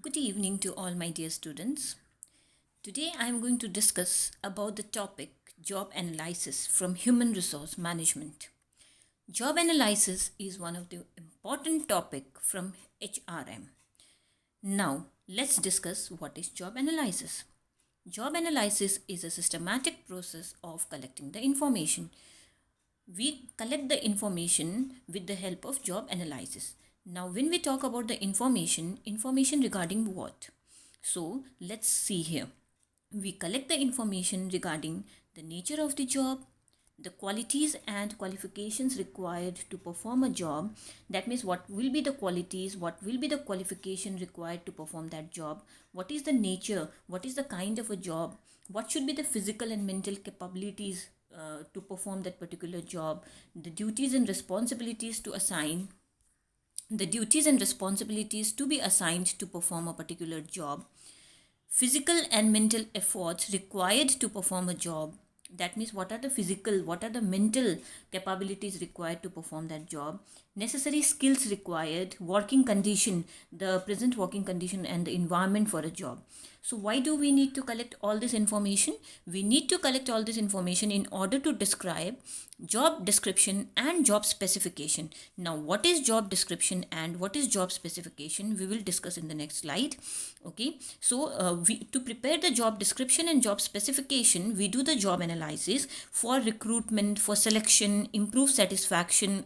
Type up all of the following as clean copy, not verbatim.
Good evening to all my dear students. Today I am going to discuss about the topic job analysis from human resource management. Job analysis is one of the important topic from HRM. Now let's discuss what is job analysis. Job analysis is a systematic process of collecting the information. We collect the information with the help of job analysis. Now when we talk about the information regarding what? So let's see here. We collect the information regarding the nature of the job, the qualities and qualifications required to perform a job. That means what will be the qualities, what will be the qualification required to perform that job, what is the nature, what is the kind of a job, what should be the physical and mental capabilities to perform that particular job, the duties and responsibilities to assign, the duties and responsibilities to be assigned to perform a particular job, physical and mental efforts required to perform a job. That means what are the physical, what are the mental capabilities required to perform that job, necessary skills required, working condition, the present working condition and the environment for a job. So why do we need to collect all this information? We need to collect all this information in order to describe job description and job specification. Now what is job description and what is job specification, we will discuss in the next slide. Okay, so to prepare the job description and job specification, we do the job analysis for recruitment, for selection, improve satisfaction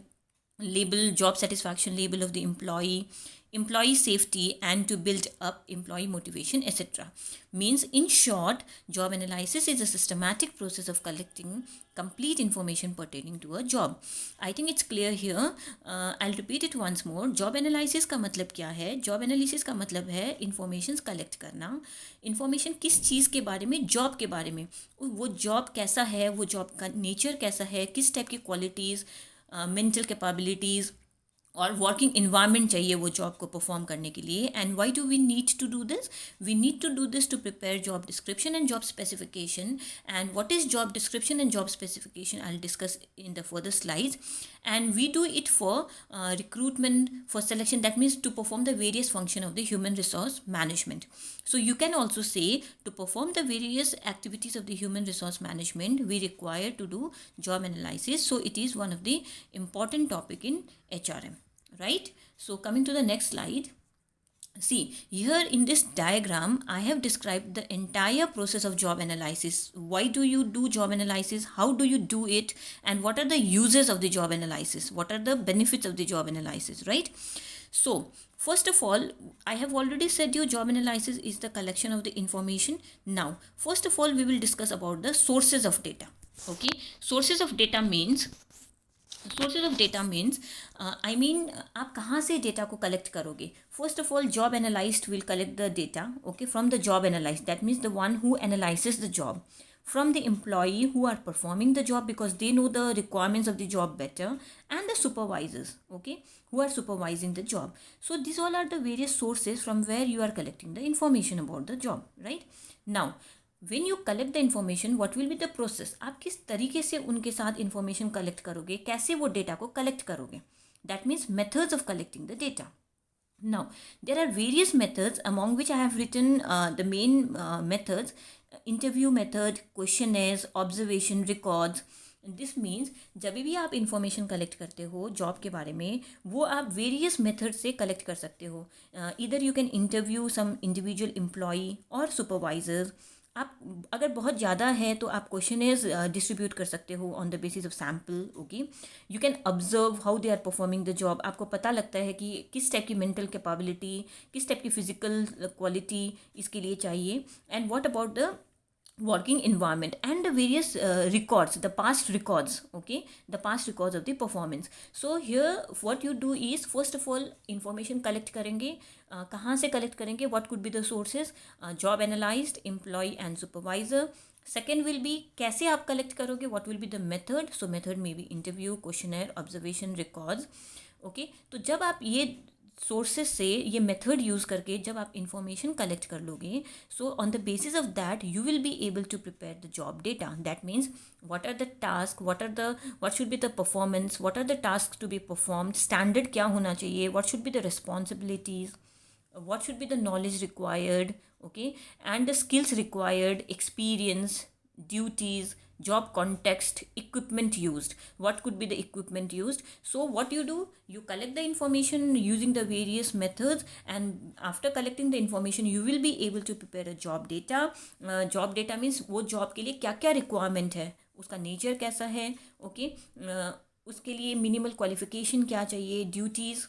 label, job satisfaction label of the employee safety, and to build up employee motivation, etc. Means in short, job analysis is a systematic process of collecting complete information pertaining to a job. I think it's clear here. I'll repeat it once more. Job analysis का मतलब क्या है? Job analysis का मतलब है informations collect करना. Information किस चीज़ के बारे में? जॉब के बारे में. वो जॉब कैसा है, वो जॉब का नेचर कैसा है, किस टाइप की क्वालिटीज़, मेंटल कैपेबिलिटीज़ और वर्किंग इन्वायरमेंट चाहिए वो जॉब को परफॉर्म करने के लिए. And why do we need to do this? We need to do this to prepare job description and job specification. And what is job description and job specification, I will discuss in the further slides. And we do it for recruitment, for selection, that means to perform the various function of the human resource management. So you can also say to perform the various activities of the human resource management, we require to do job analysis. So it is one of the important topic in HRM, right? So coming to the next slide. See, here in this diagram, I have described the entire process of job analysis. Why do you do job analysis? How do you do it? And what are the uses of the job analysis? What are the benefits of the job analysis, right? So, first of all, I have already said you job analysis is the collection of the information. Now, first of all, we will discuss about the sources of data. Okay, sources of data means आप कहाँ से data को collect करोगे? First of all, job analyst will collect the data, okay, from the job analyst. That means the one who analyses the job, from the employee who are performing the job because they know the requirements of the job better, and the supervisors, okay, who are supervising the job. So these all are the various sources from where you are collecting the information about the job, right? Now when you collect the information, what will be the process? आप किस तरीके से उनके साथ information collect करोगे, कैसे वो data को collect करोगे? That means methods of collecting the data. Now there are various methods, among which I have written the main methods: interview method, questionnaires, observation, records. This means जब भी आप information collect करते हो job के बारे में, वो आप वेरियस मेथड से कलेक्ट कर सकते हो. इधर you can interview some individual employee और सुपरवाइजर. आप अगर बहुत ज़्यादा है तो आप क्वेश्चनेस डिस्ट्रीब्यूट कर सकते हो on the basis of sample. Okay, you can observe how they are performing the job. आपको पता लगता है कि किस टाइप की मेंटल कैपेबिलिटी, किस टाइप की फिजिकल क्वालिटी इसके लिए चाहिए. And what about the working environment and the various records, the past records, okay, the past records of the performance. So here what you do is, first of all, information collect करेंगे. कहाँ से collect करेंगे? What could be the sources? Job analyst, employee and supervisor. Second will be कैसे आप collect करोगे? What will be the method? So method may be interview, questionnaire, observation, records. Okay, तो जब आप ये सोर्सेस से, ये मेथड यूज़ करके जब आप इंफॉर्मेशन कलेक्ट कर लोगे, so on the basis of that you will be able to prepare the job data. That means what are the task, what should be the performance, what are the task to be performed, standard क्या होना चाहिए, what should be the responsibilities. what should be the knowledge required, okay, and the skills required, experience, duties, job context, equipment used. What could be the equipment used? So what you do, you collect the information using the various methods, and after collecting the information you will be able to prepare a job data. Job data means वो job के लिए क्या क्या requirement है, उसका nature कैसा है, okay, उसके लिए मिनिमल क्वालिफिकेशन क्या चाहिए, duties,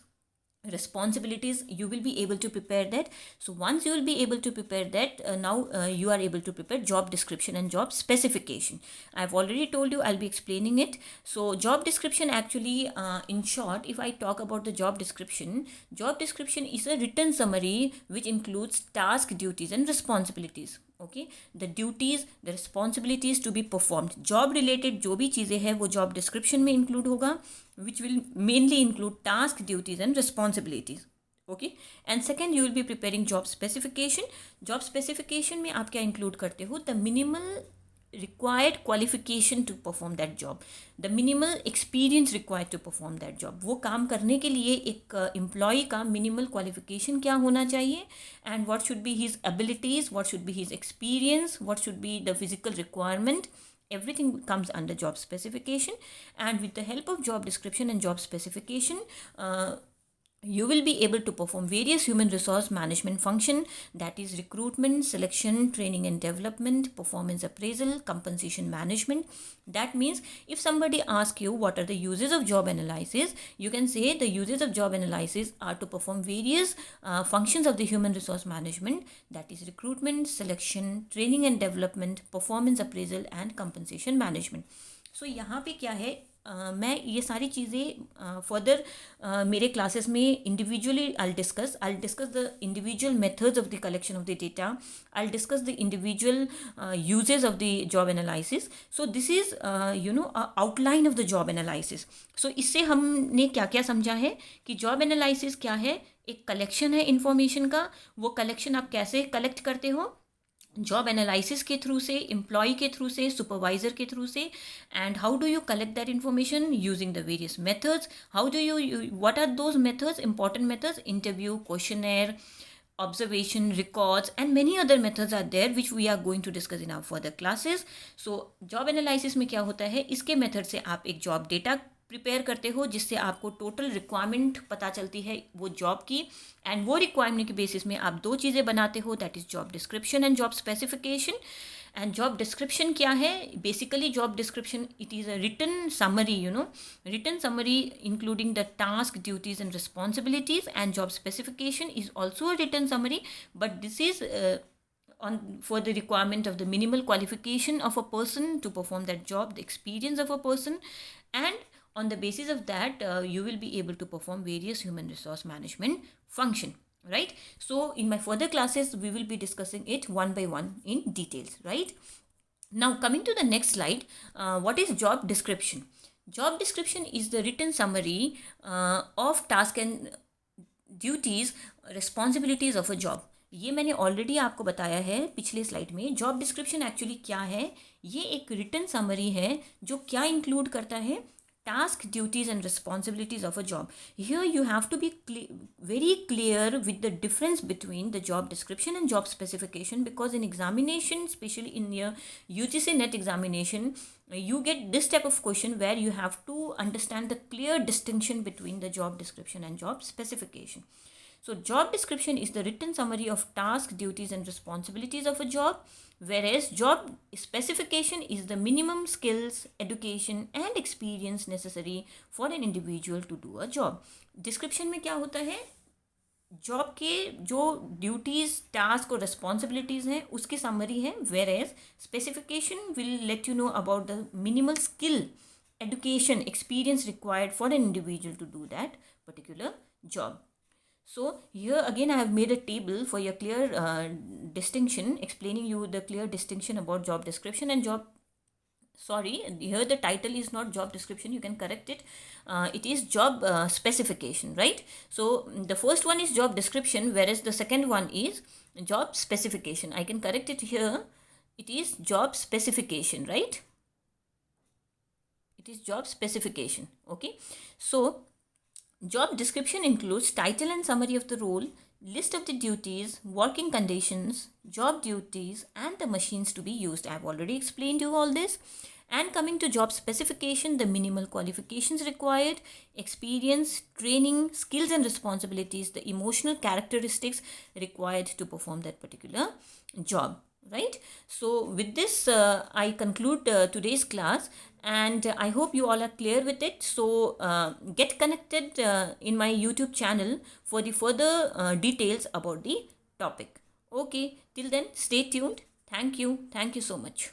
responsibilities, you will be able to prepare that. So once you will be able to prepare that, now you are able to prepare job description and job specification. I've already told you, I'll be explaining it. So job description actually, in short, if I talk about the job description is a written summary which includes task, duties and responsibilities. Okay, the duties, the responsibilities to be performed, job related जो भी चीज़ें हैं वो job description में include होगा, which will mainly include task, duties and responsibilities, okay. And second, you will B preparing job specification. Job specification में आप क्या इंक्लूड करते हो, the minimal required qualification to perform that job, the minimal experience required to perform that job. वो काम करने के लिए एक एम्प्लॉय का मिनिमल क्वालिफिकेशन क्या होना चाहिए, and what should be his abilities, what should be his experience, what should be the physical requirement. Everything comes under job specification, and with the help of job description and job specification, you will be able to perform various human resource management function, that is recruitment, selection, training and development, performance appraisal, compensation management. That means if somebody asks you what are the uses of job analysis, you can say the uses of job analysis are to perform various functions of the human resource management, that is recruitment, selection, training and development, performance appraisal and compensation management. So यहाँ पे क्या है, मैं ये सारी चीज़ें further मेरे classes में individually I discuss the individual methods of the collection of the data, I discuss the individual uses of the job analysis. So this is outline of the job analysis. So इससे हमने क्या क्या समझा है कि job analysis क्या है, एक कलेक्शन है इन्फॉर्मेशन का. वो कलेक्शन आप कैसे कलेक्ट करते हो, जॉब एनालिसिस के थ्रू से, एम्प्लॉय के थ्रू से, सुपरवाइजर के थ्रू से. And how do you collect that information, using the various methods. How do you what are those methods, important methods, interview, questionnaire, observation, records and many other methods are there which we are going to discuss in our further classes. So job analysis में क्या होता है, इसके method से आप एक job data prepare करते हो जिससे आपको टोटल रिक्वायरमेंट पता चलती है वो जॉब की, एंड वो रिक्वायरमेंट के बेसिस में आप दो चीज़ें बनाते हो, that is job description and job specification. And job description क्या है, basically job description it is a written summary, written summary including the task, duties and responsibilities. And job specification is also a written summary, but this is for the requirement of the minimal qualification of a person to perform that job, the experience of a person, and on the basis of that you will be able to perform various human resource management function, right? So in my further classes we will be discussing it one by one in details, right? Now coming to the next slide, what is job description? Job description is the written summary of task and duties, responsibilities of a job. ये मैंने already आपको बताया है पिछले slide में. Job description actually क्या है, ये एक रिटन समरी है जो क्या इंक्लूड करता है, task, duties and responsibilities of a job. Here you have to be very clear with the difference between the job description and job specification, because in examination, especially in your UGC NET examination, you get this type of question where you have to understand the clear distinction between the job description and job specification. So job description is the written summary of tasks, duties and responsibilities of a job, whereas job specification is the minimum skills, education and experience necessary for an individual to do a job. Description में क्या होता है, job के जो duties, task और responsibilities हैं उसकी summary है, whereas specification will let you know about the minimal skill, education, experience required for an individual to do that particular job. So here again I have made a table for your clear distinction, explaining you the clear distinction about job description and job, sorry, here the title is not job description, you can correct it, it is job specification, right? So the first one is job description, whereas the second one is job specification. I can correct it here, it is job specification, right? It is job specification, okay? So job description includes title and summary of the role, list of the duties, working conditions, job duties, and the machines to be used. I've already explained you all this. And coming to job specification, the minimal qualifications required, experience, training, skills and responsibilities, the emotional characteristics required to perform that particular job, right? So with this, I conclude today's class, and I hope you all are clear with it. So get connected in my YouTube channel for the further details about the topic. Okay, till then, stay tuned. Thank you so much.